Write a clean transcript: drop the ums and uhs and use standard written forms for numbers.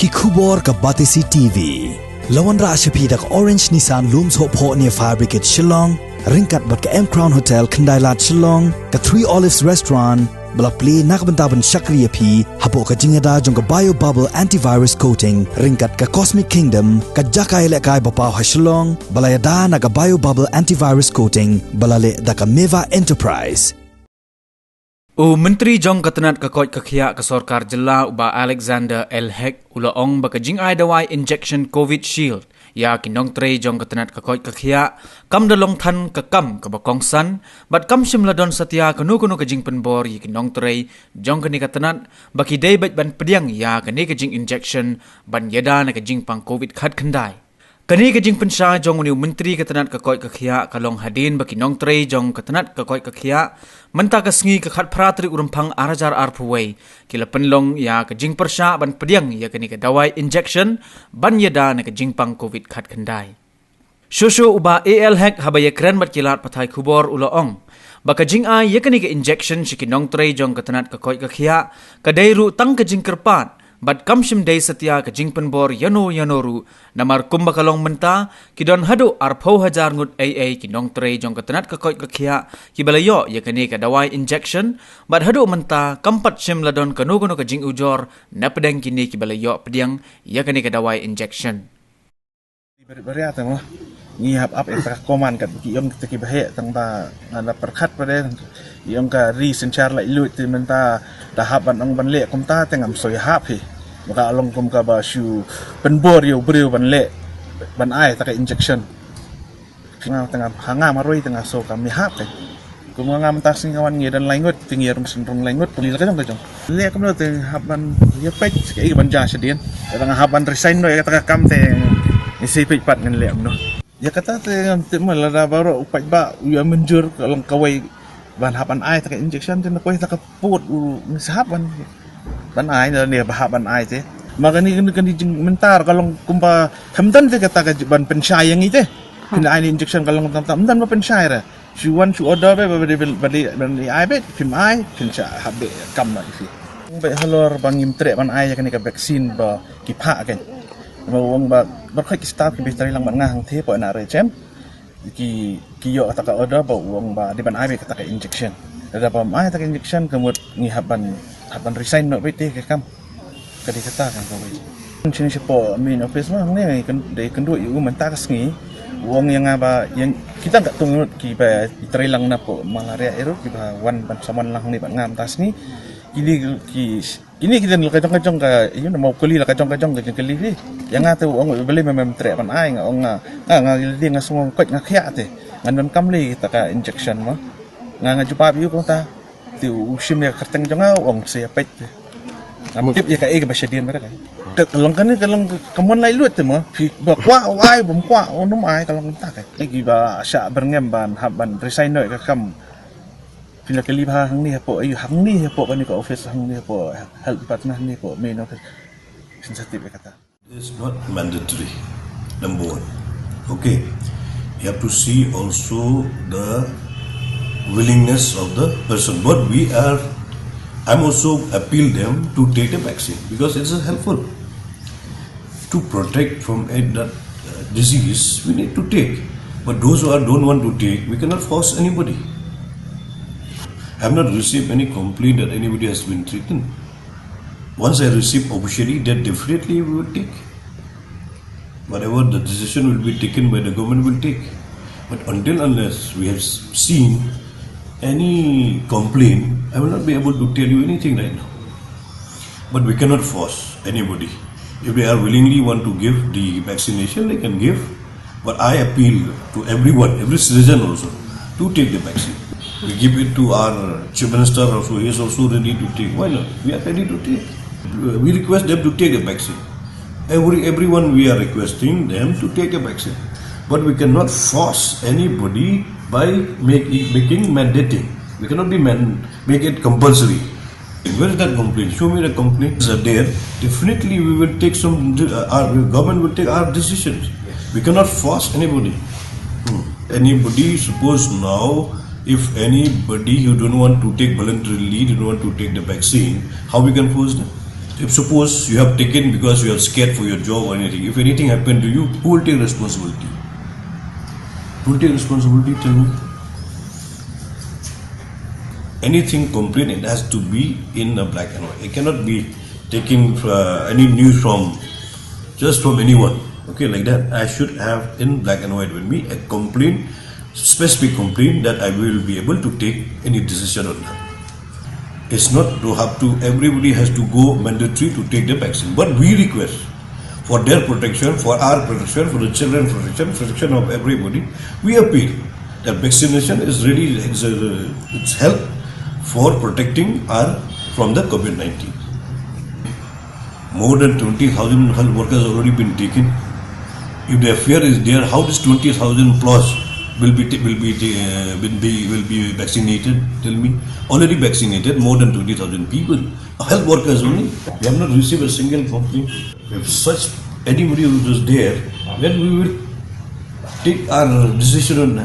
ki khubor ka batisi TV. Lawan ra ashapi dak Orange Nissan Looms Hope Ho near Fire Brigade Shillong, ringkat bat ka M Crown Hotel Kendai Lat Shillong, ka Three Olives Restaurant, balak play nakbantaban Shakriya P, hapo ka jingada jong ka Bio Bubble Antivirus Coating, ringkat ka Cosmic Kingdom, ka Jakai Lekai Bapaw ha Shillong, balayada na ka Bio Bubble Antivirus Coating, balale da ka Meva Enterprise. Menteri Jong Katanat Kakot Kakia Kasorkar Jela Uba Alexander Elhek Ulaong Bakajing Aidawai Injection COVID Shield Ya Nongtrei Jong Katanat Kakot Kakia Kam Dalong Tan Kakam Kabakong San Bat Kam Shimladon Satya Kanu Kajing Pynbor Ya Nongtrei Jong Kani Katanat Baki Day Bet Ban Pediang Ya Kani Kajing Injection Ban Yada Na Kajing Pang COVID Khat Kandai Kani kajing pensya jong uniu menteri katanat kakoi kakia kalong hadin baki Nongtrei jong katanat kakoi kakia menta kasngi kakat pratri urumpang arajar arpuway kila penlong ya kajing persya ban pediang ya kani kadawai injection ban yada na kajing pang covid khat kandai. Shosho uba AL hack habaya keren bat kilat patai kubor ulaong bakajing ai ya kani ka injection shiki Nongtrei jong katanat kakoi kakia kadairu tang kajing kerpat Bat kamshim day satya kajing Pynbor yanoru namar kumbakalong menta kidon hadu arpau hajar ngut AA ki Nongtrei jong katanat kakoi kakia ki balayo ya kani kadawai injection bat hadu menta kampat shim ladon kanu kajing ujor na pedang kini ki balayo pediang ya kani kadawai injection. Beri-beri atau ngihap up eta koman kat ki yong teki bahe tang ta na perkhat pade yong ka ri senchar la ilut ti menta dahaban ang banle kom ta tengam soy hap hi maka along kom ka ba shu Pynbor yo breu banle ban ai ta ka injection tengah hanga maroi tengah so kami hap ke kom nga mentas ngawan ngi dan laingut tinggi rum senrung laingut pelil ka jong le kom no teng haban ye pek ke ban ja sedien tengah haban resign no ya ta kam te isi pek pat ngan le no ya kata te Lada baru upat ba uya menjur kalau kawai ban hapan ai tak injection ten kawai tak put ngishap ban ai ni ban ai te maka ni kan mentar kalau kumpa hamdan te kata ban pensai yang itu kena ai injection kalau tam dan ba pensai ra shuan shu order ba bali ai bet pim ai pensai habe kam la isi be halor bangim tre ban ai kan ka vaksin ba kipa kan wong ba berkhai ki staff ki bitari lang ngah hang the po na re chem ki yo ta ka order ba wong ba di ban ai be ka injection ada ba ai ta injection kemut ngi haban resign no bete ke kam ka di kata kan ko we chin po main office ma ngai kan de kan du yu man ta ka sngi wong yang ba yang kita enggak tunggu ki ba bitari lang na po malaria ero ki ba wan ban saman lang ni ban ngam ta sngi ini kita nak kacang-kacang ka ini mau kuli lah kacang-kacang keli ni yang ngatu orang beli memang trek pan ai nga dia nga semua kot nga khia te ngan kam li ta ka injection ma nga jupa biu ko ta tiu usim ya kerteng janga ong sia pet tip ya ka e ba shedien mereka kalong kan kalong kemon lai lut te ma ba kwa ai bom kwa onum ai kalong ta ka gi ba Shah berngem ban haban resign no ka kam Pila kali bah hang ni po ayu hang ni po kan ka office hang ni po health department ni po main office sensitive kata. It's not mandatory. Number one, okay. You have to see also the willingness of the person. But I'm also appeal them to take the vaccine because it's helpful to protect from that disease. We need to take, but those who don't want to take, we cannot force anybody. I have not received any complaint that anybody has been threatened. Once I receive officially, that definitely we will take. Whatever the decision will be taken by the government will take. But unless we have seen any complaint, I will not be able to tell you anything right now. But we cannot force anybody. If they are willingly want to give the vaccination, they can give. But I appeal to everyone, every citizen also, to take the vaccine. We give it to our Chief Minister also, he is also ready to take. Why not? We are ready to take. We request them to take a vaccine. Everyone we are requesting them to take a vaccine. But we cannot force anybody by making mandating. We cannot make it compulsory. Where is that complaint? Show me the complaints are there. Definitely we will take our government will take our decisions. We cannot force anybody. Anybody, suppose now, if anybody who don't want to take voluntarily, don't want to take the vaccine, how we can force them? If suppose you have taken because you are scared for your job or anything, if anything happened to you, who will take responsibility? Who will take responsibility? Tell me. Anything complaint, it has to be in a black and white. It cannot be taking any news from just from anyone. Okay, like that. I should have in black and white with me a complaint, specific complaint that I will be able to take any decision on that. It's not to have to, everybody has to go mandatory to take the vaccine. But we request for their protection, for our protection, for the children protection of everybody. We appeal that vaccination is really, it's help for protecting our from the COVID-19. More than 20,000 health workers have already been taken. If the fear is there, how this 20,000 plus will be vaccinated? Tell me. Already vaccinated more than 20,000 people. Health workers only. We have not received a single complaint. If such anybody who is there, then we will take our decision on